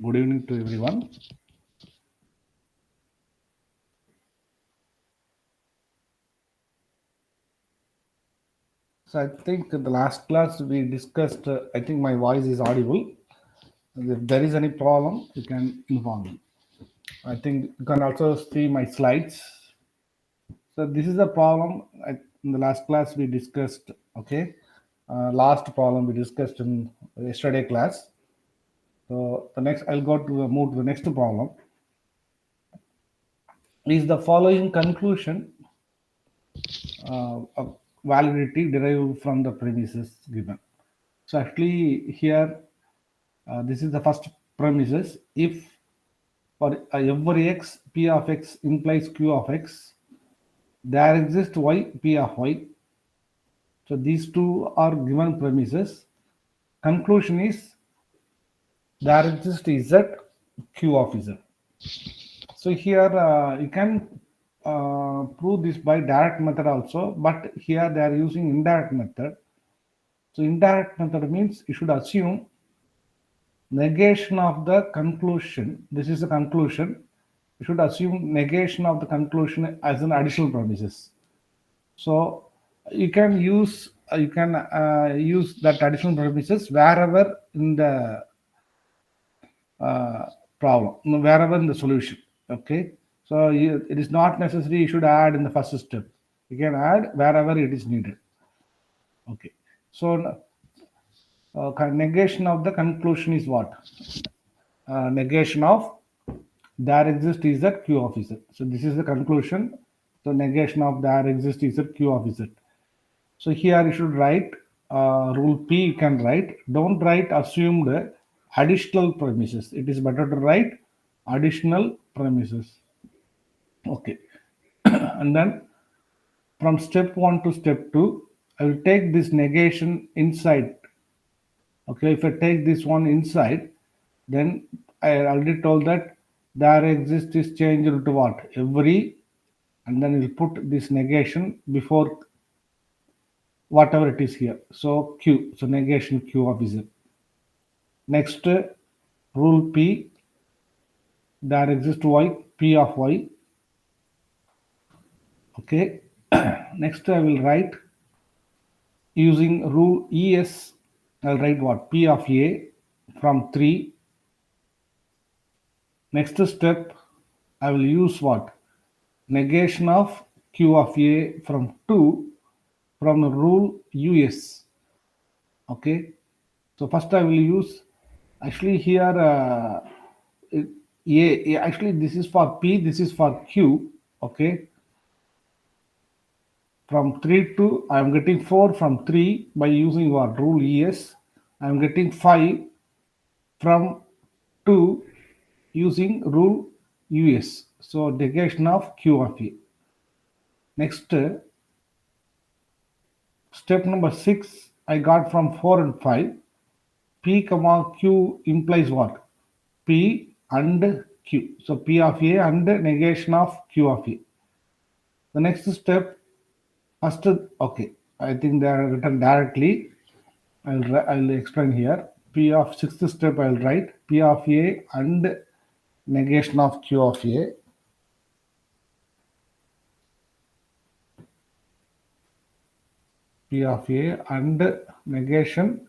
Good evening to everyone. So I think in the last class we discussed, I think my voice is audible. If there is any problem, you can inform me. I think you can also see my slides. So this is the problem. In the last class we discussed, okay. Last problem we discussed in yesterday class. So the next, I'll move to the next problem. Is the following conclusion of validity derived from the premises given? So actually here, this is the first premises. If for every x, p of x implies q of x, there exists y, p of y. So these two are given premises. Conclusion is there exists z, q of z. So here you can prove this by direct method also, but here they are using indirect method. So indirect method means you should assume negation of the conclusion. This is a conclusion. You should assume negation of the conclusion as an additional premises. So you can use that additional premises wherever in the problem, wherever in the solution. Okay. So it is not necessary you should add in the first step. You can add wherever it is needed. Okay. So negation of the conclusion is what? Negation of there exists is that q of z. So this is the conclusion. So negation of there exists is that q of z. So here you should write rule P. You can write. Don't write assumed additional premises. It is better to write additional premises. Okay. And then from step 1 to step 2, I will take this negation inside. Okay, if I take this one inside, then I already told that there exists is changed to what? Every, and then we'll put this negation before whatever it is here. So Q, so negation Q of Z. Next, rule P, there exists Y, P of Y. Okay. Next, I will write using rule ES. I'll write what? P of A from 3. Next step, I will use what? Negation of Q of A from 2 from the rule US. Okay. So first I will use, actually here, actually this is for P, this is for Q. Okay. From 3 to, I am getting 4 from 3 by using what? Rule ES. I am getting 5 from 2 using rule US. So negation of Q of A. Next, step number 6, I got from 4 and 5. P comma Q implies what? P and Q. So P of A and negation of Q of A. The next step, first, okay, I think they are written directly. I'll explain here. P of sixth step, I'll write P of A and negation of Q of A. P of A and negation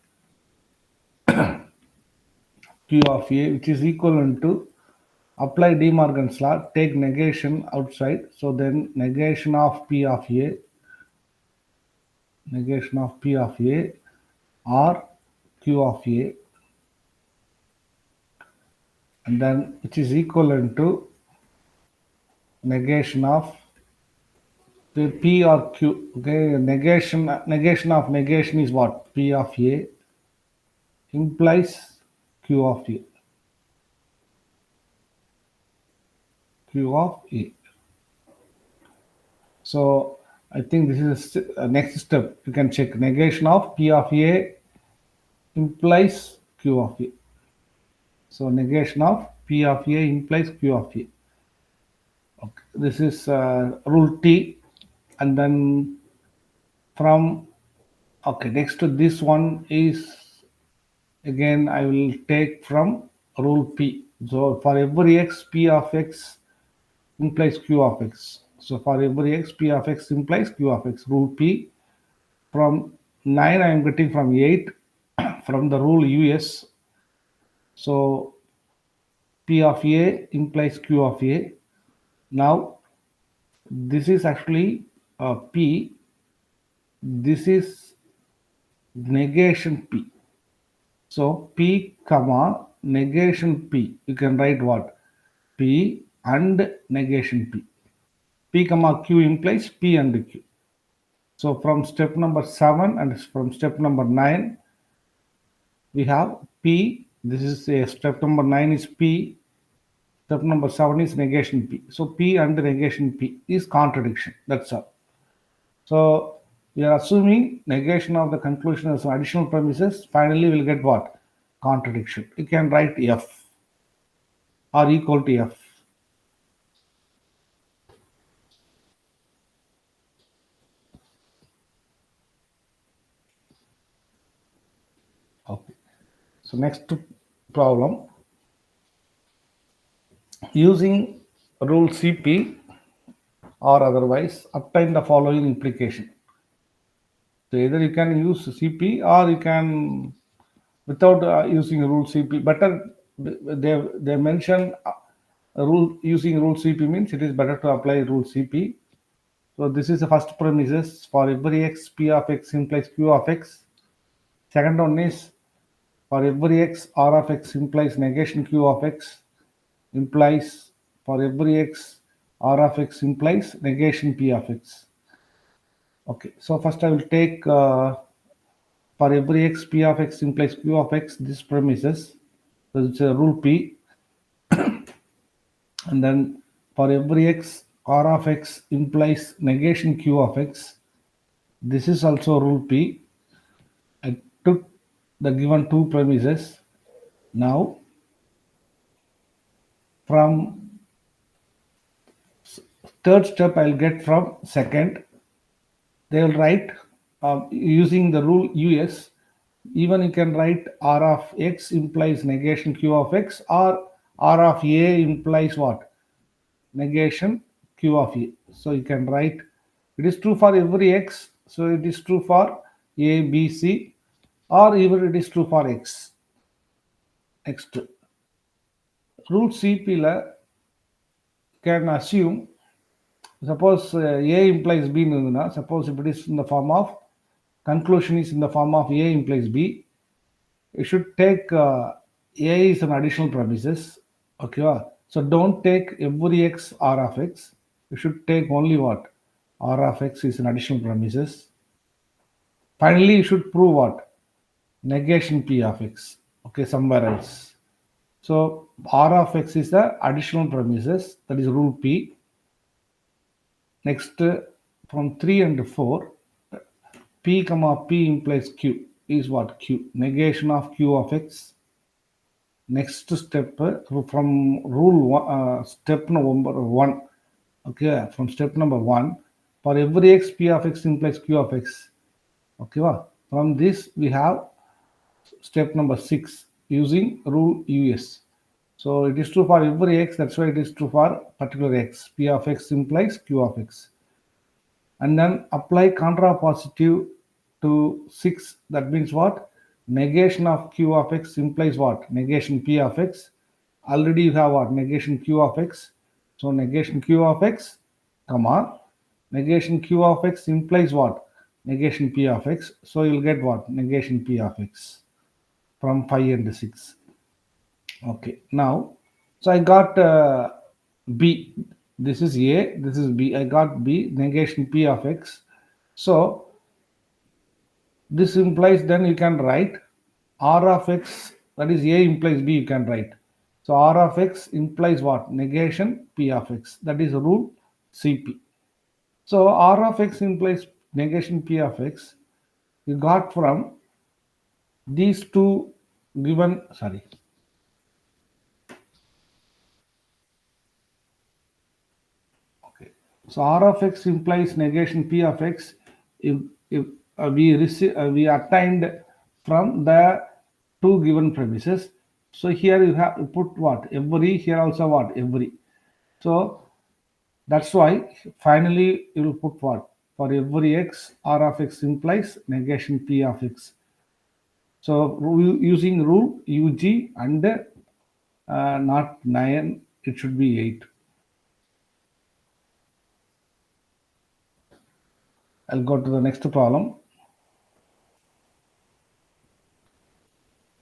Q of A, which is equivalent to apply De Morgan's law, take negation outside. So then negation of P of A, negation of P of A or Q of A, and then which is equivalent to negation of the P or Q. Okay, negation of negation is what? P of A implies Q of A. Q of A. So I think this is next step. You can check negation of P of A implies Q of A. So negation of P of A implies Q of A. Okay. This is rule T, and then from, okay, next to this one is, again I will take from rule P. So for every x, p of x implies q of x. So for every x, p of x implies q of x. Rule P from 9 I am getting from 8 from the rule US. So P of A implies Q of A. Now this is actually P. This is negation P. So P comma negation P. You can write what? P and negation P. P comma Q implies P and Q. So from step number 7 and from step number 9, we have P. This is a step number 9 is P. Step number 7 is negation P. So P and negation P is contradiction. That's all. So we are assuming negation of the conclusion as additional premises. Finally, we'll get what? Contradiction. You can write F or equal to F. Okay. So next problem. Using rule CP or otherwise obtain the following implication. So either you can use CP or you can without using rule CP. Better they mention rule using rule CP means it is better to apply rule CP. So this is the first premises for every x, p of x implies q of x. Second one is for every x, r of x implies negation q of x implies for every x, r of x implies negation p of x. Okay, so first I will take for every x, p of x implies q of x, this premises. So it's a rule P. And then for every x, r of x implies negation q of x. This is also rule P. I took the given two premises. Now, from third step, I'll get from second. They will write using the rule US. Even you can write r of x implies negation q of x, or r of a implies what? Negation q of a. So you can write it is true for every x. So it is true for a, b, c, or even it is true for x. Next, rule CP can assume, suppose A implies B, suppose if it is in the form of, conclusion is in the form of A implies B, you should take A is an additional premises. Okay, so don't take every x r of x. You should take only what? R of x is an additional premises. Finally, you should prove what? Negation P of x. Okay, somewhere else. So R of x is the additional premises, that is rule P. Next, from 3 and 4, P comma P implies Q is what? Q. Negation of Q of x. Next step from rule one, step number 1. Okay, from step number 1, for every x, P of x implies Q of x. Okay, from this we have step number 6 using rule US. So it is true for every x, that's why it is true for particular x. P of x implies Q of x. And then apply contrapositive to 6. That means what? Negation of Q of x implies what? Negation P of x. Already you have what? Negation Q of x. So negation Q of x, comma, negation Q of x implies what? Negation P of x. So you'll get what? Negation P of x from 5 and 6. Okay, now, so I got B. This is A, this is B. I got B, negation P of x. So this implies then you can write R of x, that is A implies B, you can write. So R of x implies what? Negation P of x. That is rule CP. So R of x implies negation P of x. You got from these two given, sorry. Okay. So R of x implies negation P of x. If we attained from the two given premises. So here you have you put what? Every, here also what? Every. So that's why finally you will put what? For every x, R of x implies negation P of x. So using rule UG and not 9, it should be 8. I'll go to the next problem.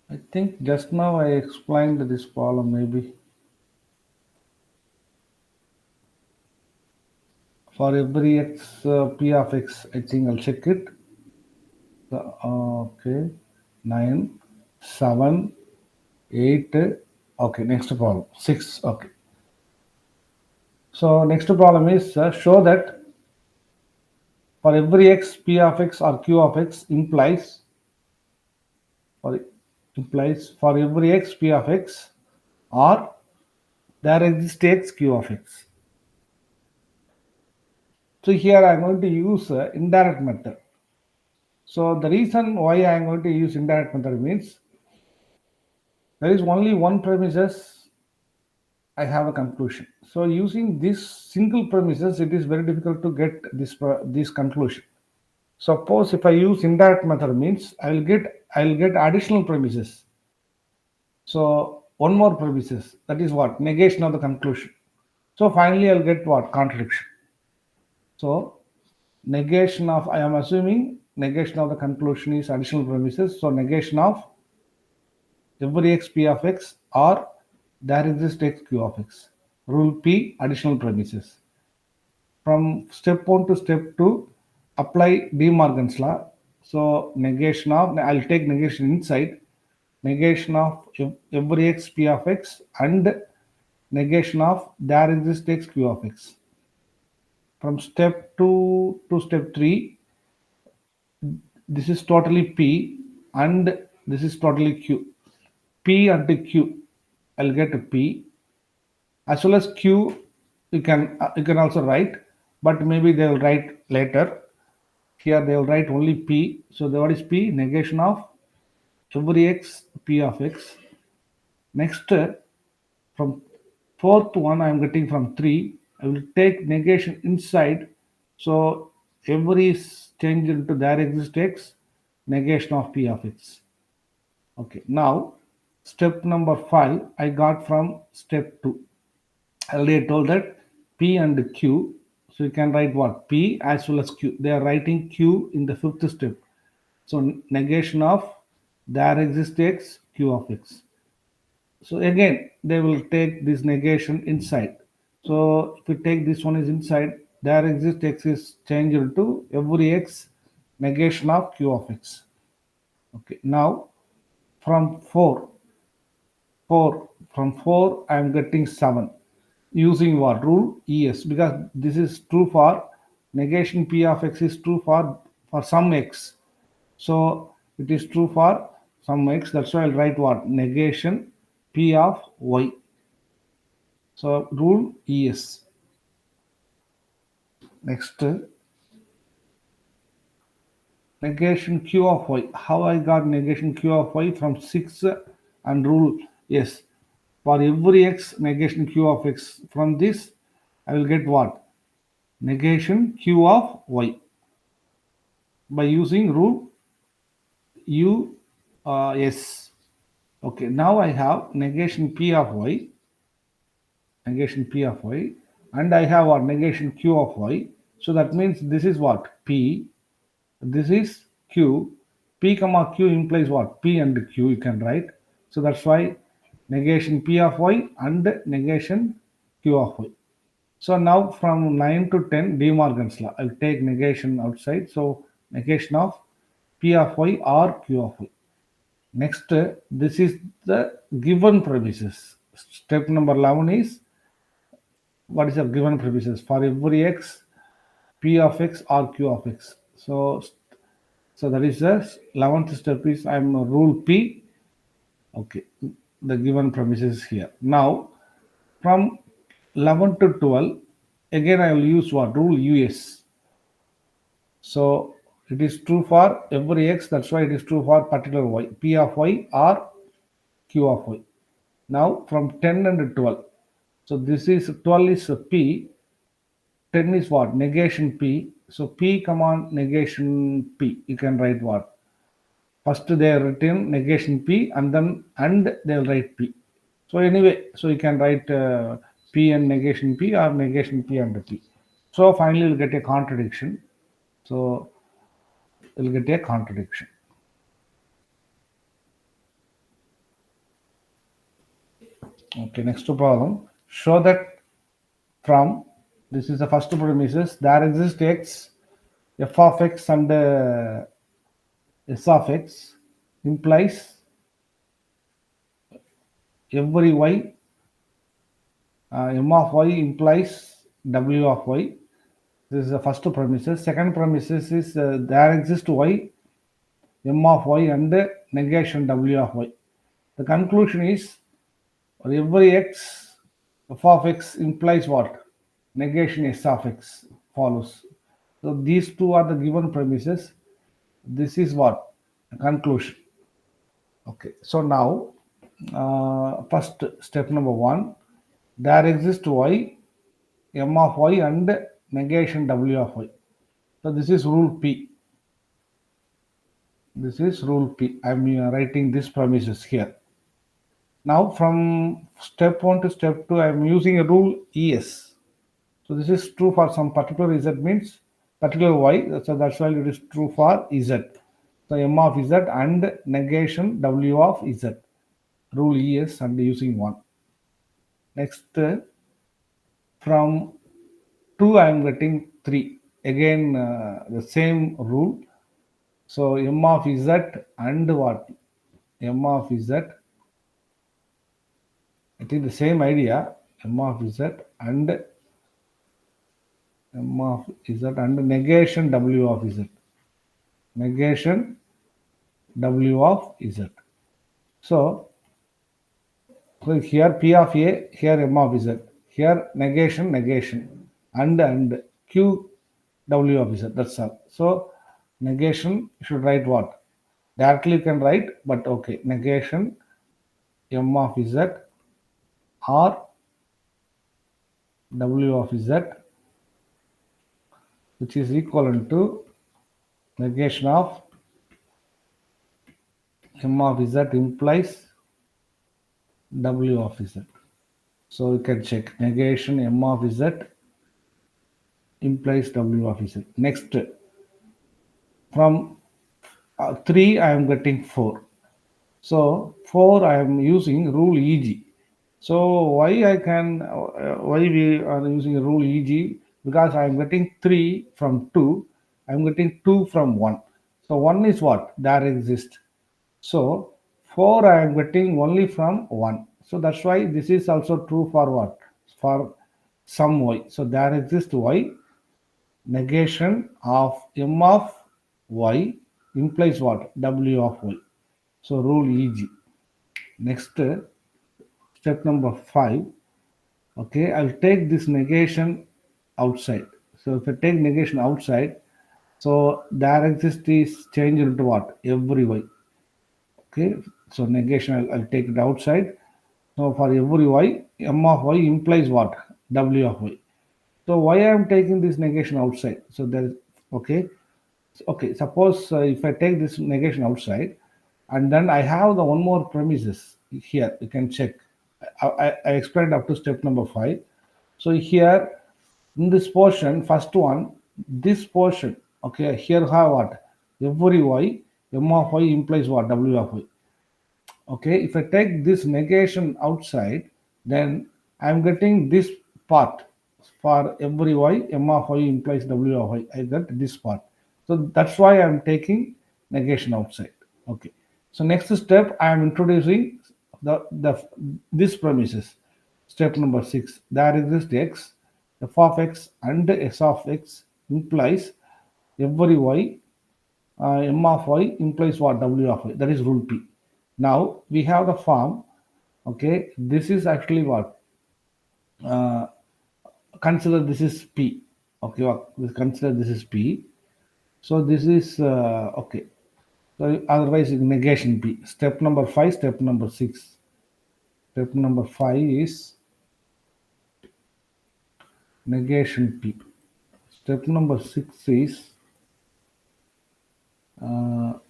I think just now I explained this problem maybe. For every x, P of x, I think I'll check it. Okay, 9, 7, 8. Okay, next problem, 6. Okay. So next problem is show that for every x, P of x or Q of x for implies for every x, P of x or there exists x, Q of x. So here I'm going to use indirect method. So the reason why I am going to use indirect method means there is only one premises, I have a conclusion. So using this single premises, it is very difficult to get this conclusion. Suppose if I use indirect method means I will get additional premises. So one more premises, that is what? Negation of the conclusion. So finally I'll get what? Contradiction. So negation of, I am assuming negation of the conclusion is additional premises. So negation of every x P of x or there exists x Q of x. Rule P, additional premises. From step 1 to step 2, apply De Morgan's law. So negation of, I'll take negation inside, negation of every x P of x and negation of there exists x Q of x. From step 2 to step 3, this is totally P and this is totally Q. P and Q, I'll get a P as well as Q. You can also write, but maybe they will write later. Here they will write only P. So what is P? Negation of every x P of x. Next, from fourth one I am getting from 3. I will take negation inside. So every is changed into there exists x, negation of P of x. Okay, now step number 5 I got from step 2. I already told that P and Q. So you can write what? P as well as Q. They are writing Q in the fifth step. So negation of there exists x, Q of x. So again, they will take this negation inside. So if you take this one is inside, there exists x is changed to every x negation of Q of x. Okay, now from 4 from 4 I am getting 7 using what? Rule ES, because this is true for negation P of x is true for some x. So it is true for some x. That's why I'll write what? Negation P of y. So rule ES. Next, negation Q of y. How I got negation Q of y from 6 and rule yes. For every x negation Q of x. From this I will get what? Negation Q of y by using rule U S. Okay, now I have negation P of y, negation P of y, and I have a negation Q of y. So that means this is what? P, this is Q. P comma Q implies what? P and Q you can write. So that's why negation P of y and negation Q of y. So now from 9 to 10, De Morgan's law. I'll take negation outside. So negation of P of y or Q of y. Next, this is the given premises. Step number 11 is what is the given premises for every x, P of x or Q of x. So that is the 11th step is I'm rule P. Okay, the given premises here. Now from 11 to 12, again I will use what? Rule US. So it is true for every x, that's why it is true for particular y, P of y or Q of y. Now from 10 and 12. So this is 12 is P, 10 is what? Negation P. So P command negation P. You can write what? First they are written negation P and then and they'll write P. So anyway, so you can write P and negation P or negation P and P. So finally you'll get a contradiction. So you'll get a contradiction. Okay, next problem. Show that from, this is the first premises, there exists x, f of x and s of x implies every y, m of y implies w of y. This is the first premises. Second premises is there exists y, m of y and negation w of y. The conclusion is for every x, f of x implies what? Negation s of x follows. So these two are the given premises. This is what? A conclusion. Okay. So now, first step number one, there exists y, m of y and negation w of y. So this is rule P. This is rule P. I'm writing this premises here. Now from step 1 to step 2, I'm using a rule ES. So this is true for some particular Z means particular Y. So that's why it is true for Z. So M of Z and negation W of Z. Rule ES and using 1. Next from 2 I am getting 3. Again the same rule. So M of Z and what? M of Z. I think the same idea. M of Z and M of Z and negation W of Z. Negation W of Z. So here P of A, here M of Z. Here negation, and Q W of Z. That's all. So negation should write what? Directly you can write, but okay. Negation M of Z or W of Z, which is equivalent to negation of M of Z implies W of Z. So you can check negation M of Z implies W of Z. Next, from 3 I am getting 4. So 4 I am using rule EG. So why we are using rule EG? Because I am getting 3 from 2. I am getting 2 from 1. So 1 is what? There exists. So 4 I am getting only from 1. So that's why this is also true for what? For some y. So there exists y. Negation of m of y implies what? W of y. So rule EG. Next, step number 5. Okay, I'll take this negation outside. So if I take negation outside, so there exists is changed into what? Every y. Okay, so negation I'll take it outside. So for every y, m of y implies what? W of y. So why I am taking this negation outside? So there is okay. Okay, suppose if I take this negation outside, and then I have the one more premises here. You can check. I explained up to step number 5. So here in this portion, first one, this portion. Okay, here have what? Every y, m of y implies what? W of y. Okay, if I take this negation outside, then I'm getting this part. For every y, m of y implies w of y. I get this part. So that's why I'm taking negation outside. Okay. So next step, I am introducing the this premises. Step number 6. There exists x, f of x and s of x implies every y, m of y implies what? W of y. That is rule P. Now we have the form. Okay, this is actually what? Uh, Consider this is P. Okay, consider this is P. So this is okay. So otherwise negation P. Step number 5, step number 6. Step number 5 is negation P. Step number 6 is I'll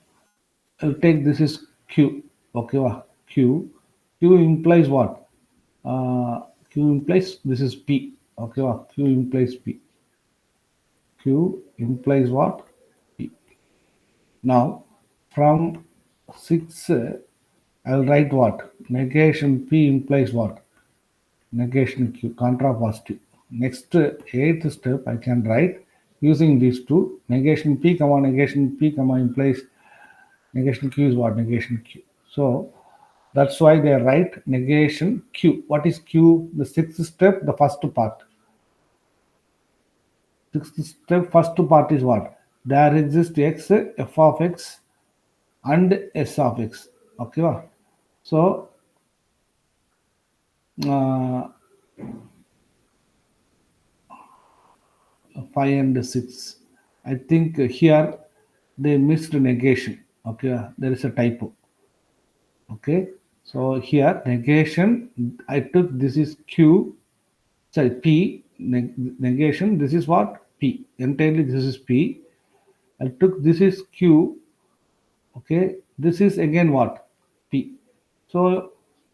take this is Q. Okay, Q. Q implies what? Q implies this is P. Okay, Q implies P. Q implies what? P. Now, from 6, I'll write what? Negation P implies what? Negation Q, contrapositive. Next, 8th step, I can write using these two. Negation P, comma, negation P, comma, implies negation Q is what? Negation Q. So, that's why they write negation Q. What is Q? The 6th step, the first part. 6th step, first part is what? There exists X, f of X, and S of X. Okay. So, uh, 5 and 6. I think here they missed negation. Okay, there is a typo. Okay, so here negation, I took this is Q, sorry, P, negation, this is what? P. Entirely this is P. I took this is Q. Okay, this is again what? P. So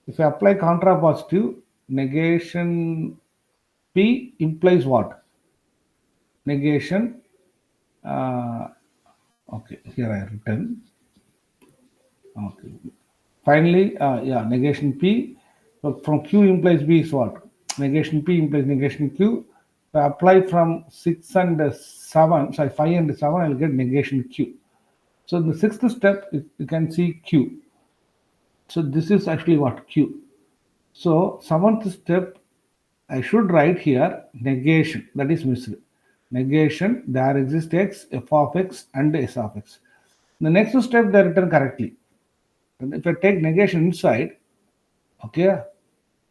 if I apply contrapositive, negation P implies what? Negation. Okay, here I have written. Okay. Finally, yeah, negation P. So from Q implies B is what? Negation P implies negation Q. If I apply from 6 and 7, sorry, 5 and 7, I'll get negation Q. So in the 6th step, you can see Q. So this is actually what? Q. So 7th step, I should write here negation. That is missed. Negation, there exists X, f of X, and S of X. The next step, they written correctly. And if I take negation inside, okay,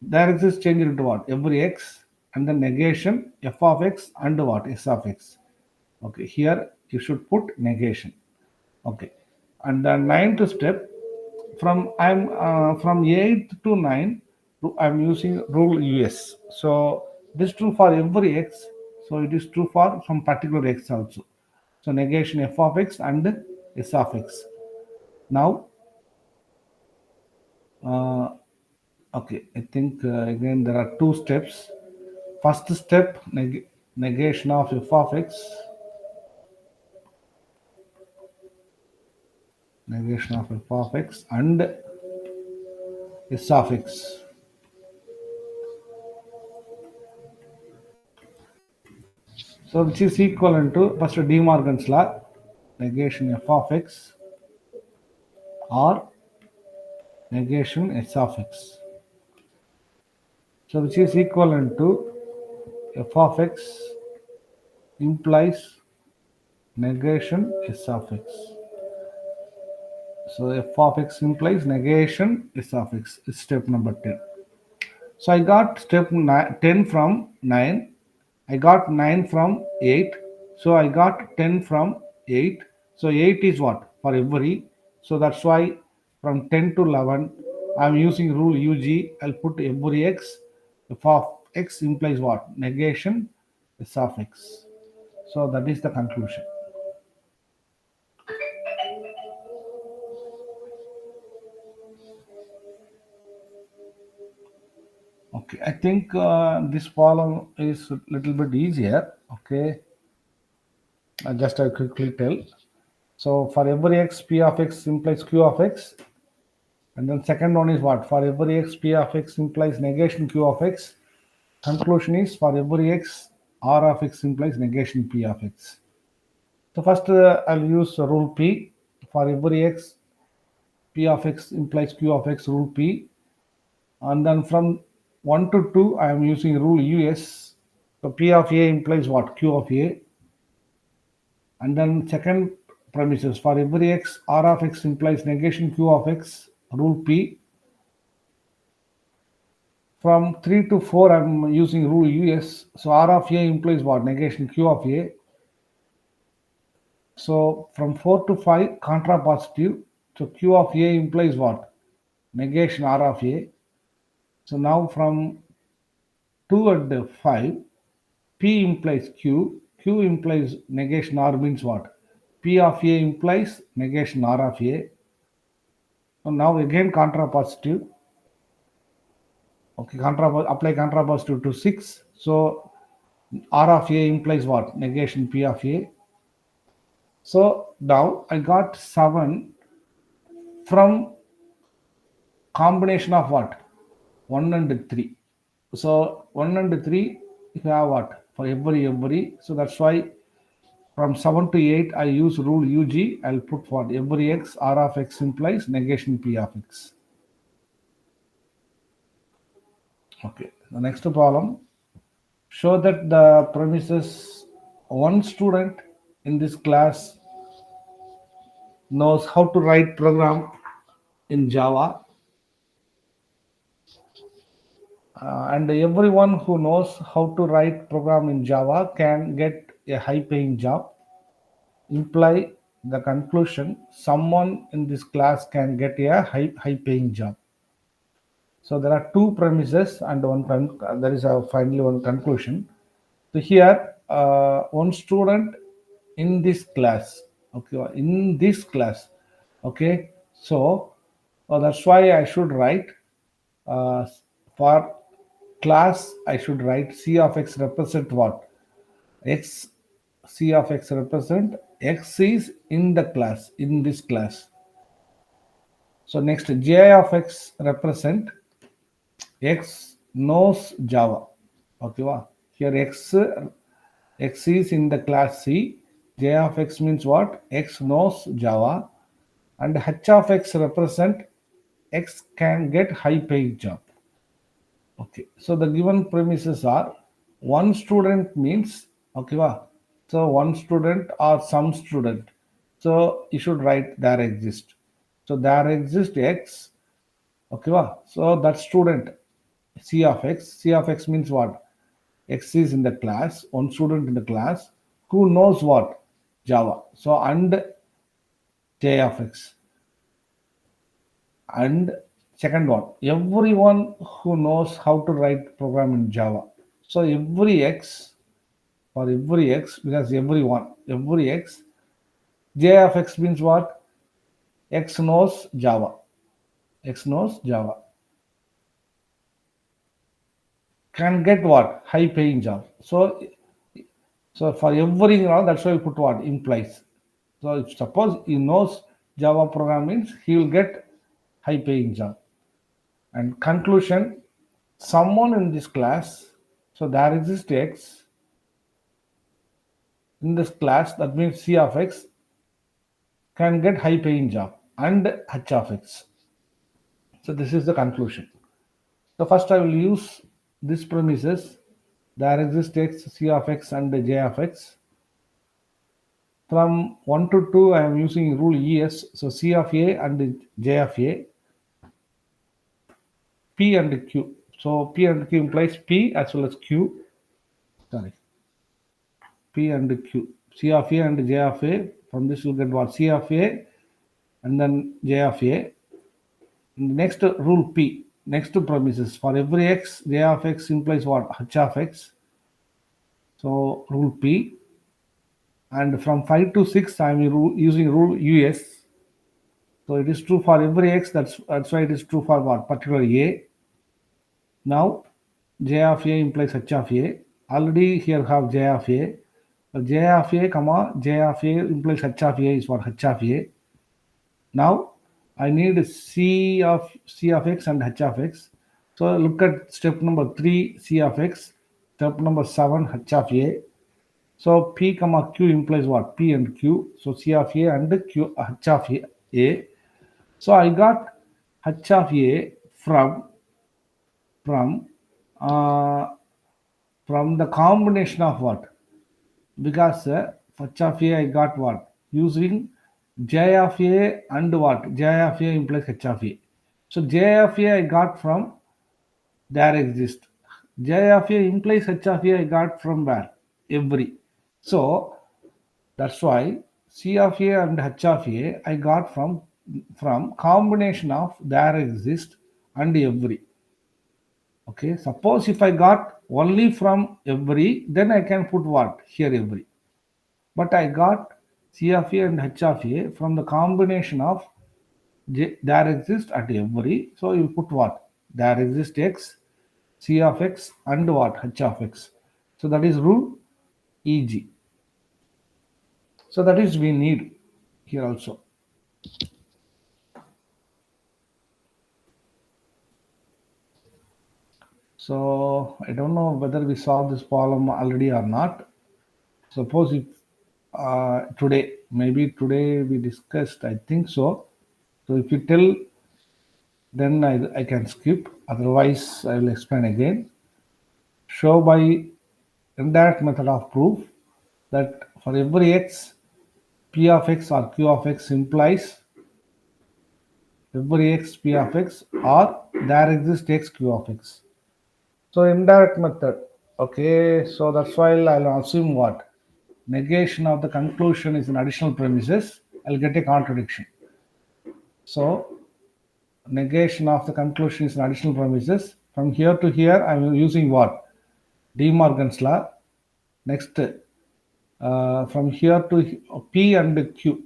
there exists change into what? Every X, and then negation, f of X, and what? S of X. Okay, here you should put negation. Okay, and the 9th step, from 8th to 9, I'm using rule US. So this is true for every X. So it is true for some particular X also. So negation f of X and S of X. Now, okay, I think again there are two steps. First step, negation of f of X, negation of f of X and S of X. So which is equivalent to first De Morgan's law, negation f of X or negation S of X. So which is equivalent to f of X implies negation S of X. So f of X implies negation S of X is step number 10. So I got step 10 from 9. I got 9 from 8. So I got 10 from 8. So 8 is what? For every. So that's why from 10 to 11, I'm using rule UG. I'll put every X. F of X implies what? Negation S of X. So that is the conclusion. Okay, I think this problem is a little bit easier. Okay, just I quickly tell. So for every X, P of X implies Q of X. And then second one is what? For every X, P of X implies negation Q of X. Conclusion is for every X, R of X implies negation P of X. So first I'll use rule P. For every X, P of X implies Q of X, rule P. And then from 1 to 2, I am using rule US. So P of A implies what? Q of A. And then second premises, for every X, R of X implies negation Q of X, rule P. From 3 to 4, I'm using rule US. So R of A implies what? Negation Q of A. So from 4 to 5, contrapositive. So Q of A implies what? Negation R of A. So now from 2 and 5, P implies Q, Q implies negation R means what? P of A implies negation R of A. So now again contrapositive. Okay, apply contrapositive to 6. So R of A implies what? Negation P of A. So now I got 7 from combination of what? 1 and 3. So 1 and 3 you have what? For every. So that's why from 7 to 8 I use rule UG. I'll put for every x R of x implies negation P of x. Okay, the next problem. Show that the premises one student in this class knows how to write program in Java, and everyone who knows how to write program in Java can get a high paying job. Imply the conclusion someone in this class can get a high paying job. So there are two premises and there is a finally one conclusion. So here one student in this class, okay, in this class, okay. So that's why I should write uh, for class I should write C of x represent what? X, C of x represent x is in the class, in this class. So next J of x represent x knows Java. Okay, wow. Here x is in the class C. J of x means what? X knows Java, and h of x represent x can get high paid job. Okay, so the given premises are one student means okay, wow. So one student or some student. So you should write there exist. So there exists x. Okay, wow. So that student C of x. C of x means what? X is in the class, one student in the class who knows what? Java. So and J of x. And second one, everyone who knows how to write program in Java. So every x, for every x, because every x, J of x means what? X knows Java. X knows Java. Can get what? High paying job. So for every that's why we put what? Implies. So if suppose he knows Java program means he will get high paying job. And conclusion, someone in this class, so there exists x in this class, that means C of x can get high paying job and h of x. So this is the conclusion. So first I will use this premises, there exists x, C of x and J of x. From 1 to 2 I am using rule ES, so C of A and J of A, P and Q. So P and Q implies P as well as Q. Sorry. P and Q. C of A and J of A. From this you'll get what? C of A and then J of A. Next rule P. Next two premises. For every x, J of x implies what? H of x. So rule P. And from 5 to 6 I am using rule US. So it is true for every x. That's why it is true for what? Particular A. Now J of A implies H of A. Already here have J of A. So J of A, comma J of A implies H of A is for H of A. Now I need C of x and H of x. So look at step number 3 C of x, step number 7 H of A. So P comma Q implies what? P and Q. So C of A and Q H of A. So I got H of A from uh, from the combination of what? Because H of A I got what? Using J of A and what? J of A implies H of A. So J of A I got from there exist. J of A implies H of A I got from where? Every. So that's why C of A and H of A I got from combination of there exist and every. Okay, suppose if I got only from every, then I can put what? Here every. But I got C of A and H of A from the combination of there exists at every. So you put what? There exists X, C of X and what? H of X. So that is rule EG. So that is we need here also. So I don't know whether we solved this problem already or not. Suppose if today, maybe today we discussed, I think so. So if you tell, then I can skip. Otherwise, I will explain again. Show by indirect method of proof that for every x, p of x or q of x implies every x p of x or there exists x q of x. So indirect method. Okay, so that's why I'll assume what? Negation of the conclusion is an additional premises. I'll get a contradiction. So negation of the conclusion is an additional premises. From here to here, I'm using what? De Morgan's law. Next, from here to P and Q.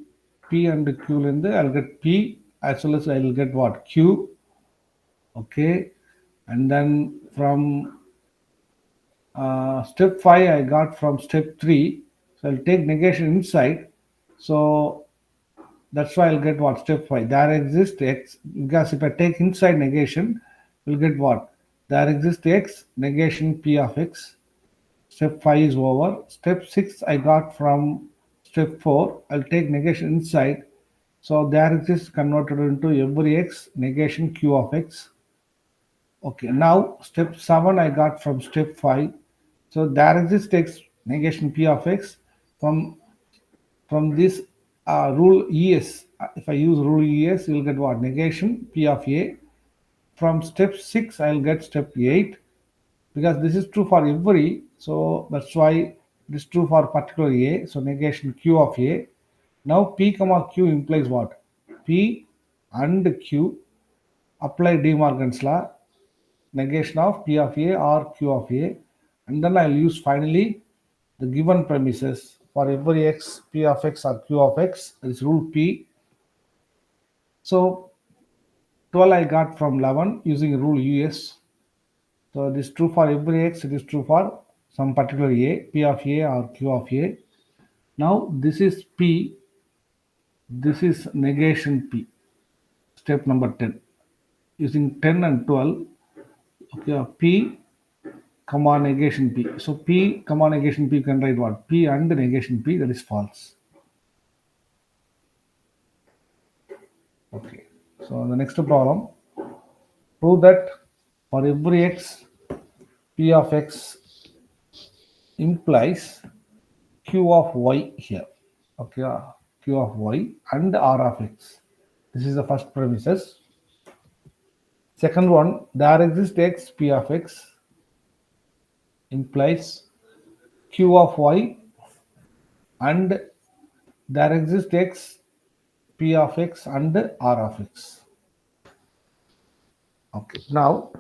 P and Q, I'll get P as well as I'll get what? Q. Okay. And then from step 5, I got from step 3. So I'll take negation inside. So that's why I'll get what? Step 5. There exists X. Because if I take inside negation, we'll get what? There exists X, negation P of X. Step 5 is over. Step 6 I got from step 4. I'll take negation inside. So there exists converted into every X, negation Q of X. Okay, now step 7 I got from step 5. So there exists X, negation P of X from this rule ES. If I use rule ES, you'll get what? Negation P of A. From step 6, I'll get step 8 because this is true for every. So that's why it is true for particular A. So negation Q of A. Now P comma Q implies what? P and Q. Apply De Morgan's law. Negation of P of A or Q of A. And then I'll use finally the given premises for every x, P of x or Q of x. That is rule P. So 12 I got from 11 using rule US. So it is true for every x, it is true for some particular A, P of A or Q of A. Now this is P, this is negation P, step number 10. Using 10 and 12, okay, P comma negation P. So P comma negation P can write what? P and negation P, that is false. Okay, so the next problem, prove that for every x, P of x implies Q of y here. Okay, Q of y and R of x. This is the first premises. Second one, there exists x, P of x implies Q of y and there exists x, P of x and R of x. Okay, now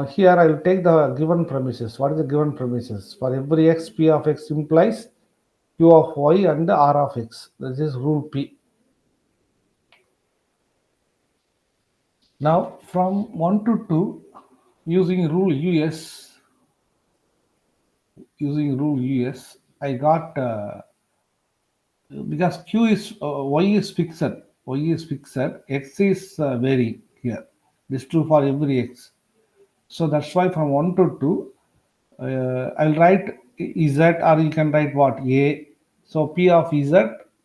here I will take the given premises. What is the given premises? For every x, P of x implies Q of y and R of x. This is rule P. Now from 1 to 2, using rule US, I got because Q is y is fixed, x is varying here. This is true for every x. So that's why from 1 to 2, I'll write Z or you can write what? A. So P of Z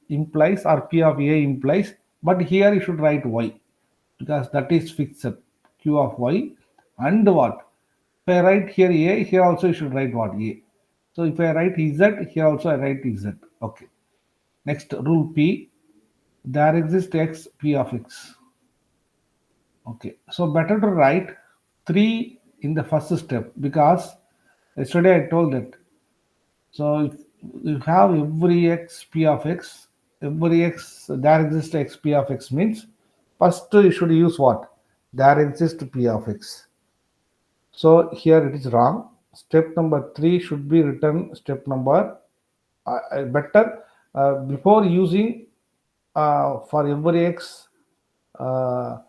implies or P of A implies, but here you should write Y because that is fixed. Q of Y and what? If I write here A, here also you should write what? A. So if I write Z, here also I write Z. Okay. Next rule P, there exists X, P of X. Okay. So better to write 3 in the first step because yesterday I told that. So if you have every x p of x, every x there exists x p of x means first you should use what? There exists p of x. So here it is wrong. Step number 3 should be written step number better before using for every x uh,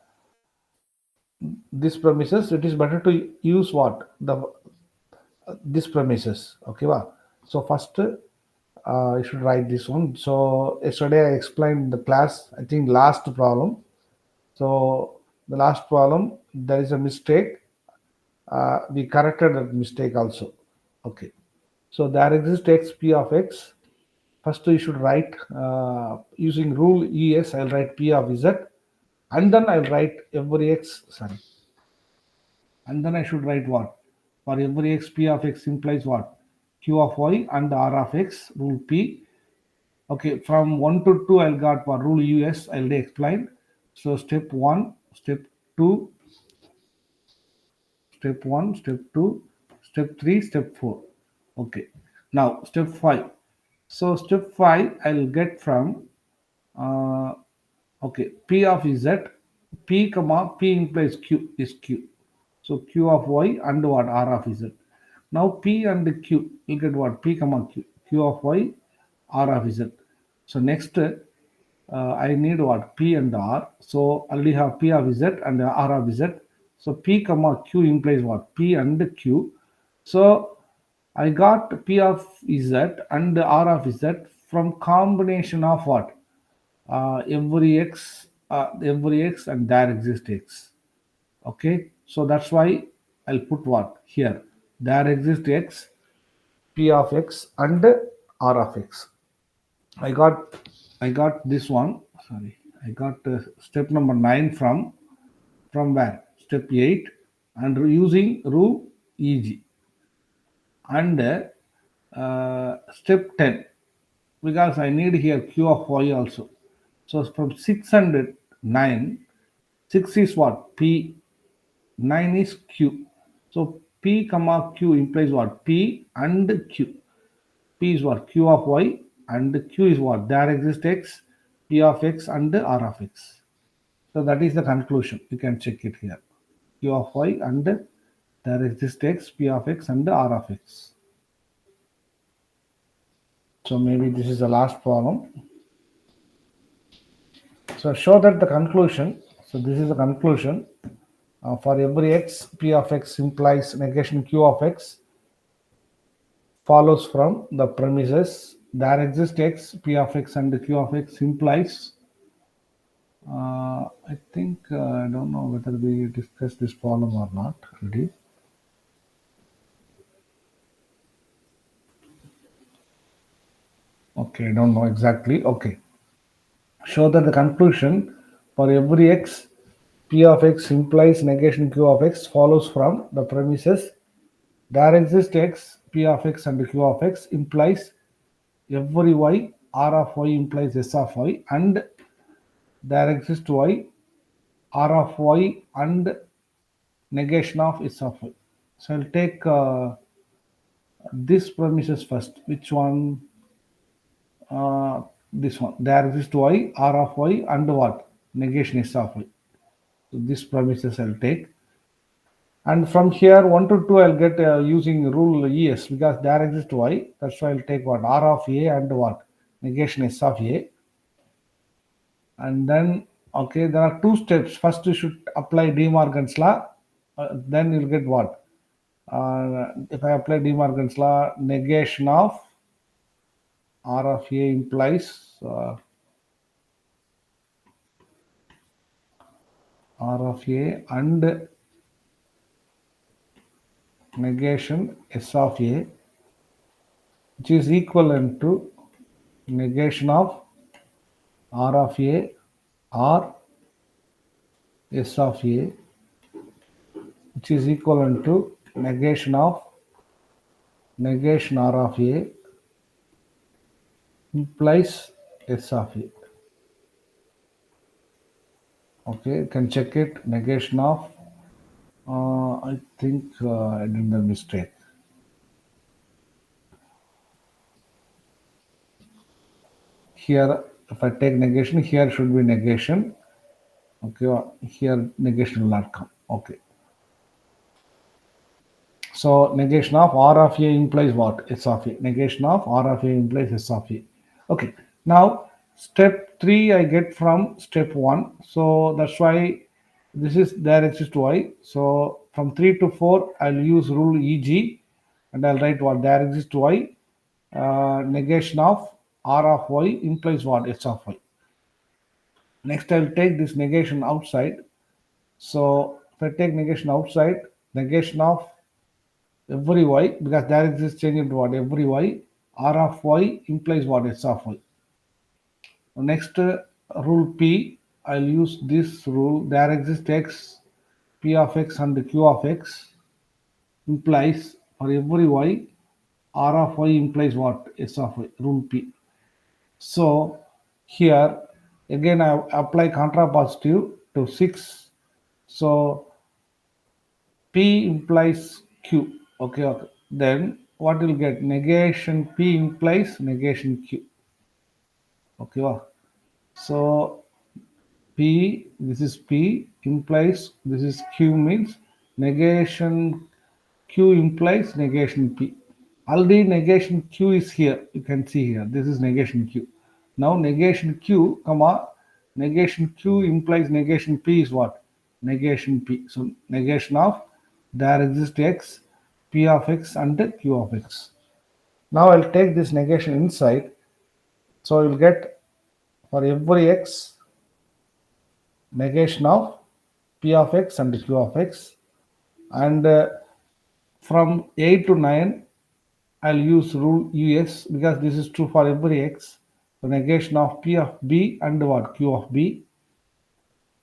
this premises. It is better to use what the this premises. Okay, wow. So first you should write this one. So yesterday I explained the class, I think last problem. So the last problem there is a mistake. We corrected that mistake also. Okay. So there exists x p of x. First you should write using rule ES. I'll write p of z, and then I'll write every x. Sorry, and then I should write what? For every x, p of x implies what? Q of y and r of x, rule p. Okay, from 1 to 2, I'll got for rule US, I'll explain. So step 1, step 2, step 1, step 2, step 3, step 4. Okay, now step 5. So step 5, I'll get from, uh, okay, p of z, p comma, p implies q is q. So q of y and what? R of z. Now p and q, you get what? P comma q, q of y, R of z. So next, I need what? P and R. So already have P of Z and R of Z. So P comma Q implies what? P and Q. So I got P of Z and R of Z from combination of what? Every X and there exists X. Okay. So that's why I'll put what here? There exists X, P of X and R of X. I got I got this one. Sorry, I got step number 9 from where? Step 8 and using rule EG and step 10 because I need here Q of Y also. So from 6 and 9, 6 is what? P, 9 is Q. So P comma Q implies what? P and Q. P is what? Q of y and Q is what? There exists x, P of x and R of x. So that is the conclusion. You can check it here. Q of y and there exists x, P of x and R of x. So maybe this is the last problem. So show that the conclusion. So this is the conclusion. For every x, P of x implies negation Q of x follows from the premises there exists x, P of x and Q of x implies I think I don't know whether we discussed this problem or not already. Okay, I don't know exactly. Okay. Show that the conclusion for every x, P of x implies negation Q of x follows from the premises there exists x, P of x and Q of x implies every y, R of y implies S of y and there exists y, R of y and negation of S of y. So I'll take this premises first. Which one? This one. There exists y, R of y and what? Negation S of y. So this premises I'll take. And from here 1 to 2 I'll get using rule ES because there exists y. That's why I'll take what? R of A and what? Negation S of A. And then, okay, there are two steps. First you should apply De Morgan's law. Then you'll get what? If I apply De Morgan's law, negation of R of A implies R of A and negation S of A, which is equivalent to negation of R of A or S of A, which is equivalent to negation of negation R of A implies S of A. Okay, you can check it. Negation of, I think I did the mistake. Here, if I take negation, here should be negation. Okay, here negation will not come. Okay. So negation of R of A implies what? S of A. Negation of R of A implies S of A. Okay. Now step 3 I get from step 1. So that's why this is there exists Y. So from 3 to 4 I'll use rule EG and I'll write what there exists Y. Negation of R of Y implies what? S of Y. Next I'll take this negation outside. So if I take negation outside, negation of every y, because there exists change into what? Every y, R of y implies what? S of y. Next rule P, I'll use this rule. There exists x, P of x and Q of x implies for every y, R of y implies what? S of y. Rule P. So here again I apply contrapositive to 6. So P implies Q. Okay, okay. Then what will get? Negation P implies negation Q. Okay. So P, this is P implies this is Q means negation Q implies negation P. Already negation Q is here. You can see here. This is negation Q. Now negation Q, comma, negation Q implies negation P is what? Negation P. So negation of there exists X, P of X and Q of X. Now I'll take this negation inside. So you'll get for every X negation of P of X and Q of X. And from 8 to 9 I'll use rule US because this is true for every X. So negation of P of B and what? Q of B.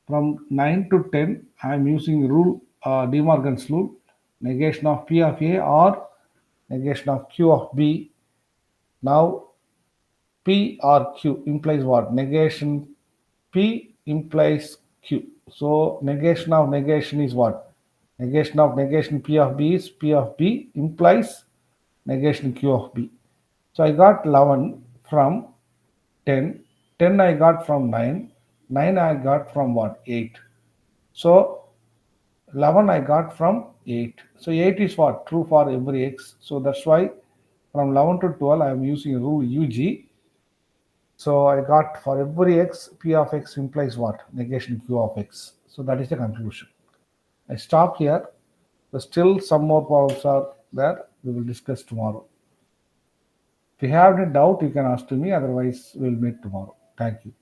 From 9 to 10 I'm using rule De Morgan's rule. Negation of P of A or negation of Q of B. Now P or Q implies what? Negation P implies Q. So negation is what? Negation of negation P of B is P of B implies negation Q of B. So I got 11 from 10. 10 I got from 9. 9 I got from what? 8. So 11 I got from 8. So 8 is what? True for every X. So that's why from 11 to 12 I am using rule UG. So I got for every X, P of X implies what? Negation Q of X. So that is the conclusion. I stop here. But still some more problems are there. We will discuss tomorrow. If you have any doubt, you can ask to me. Otherwise, we'll meet tomorrow. Thank you.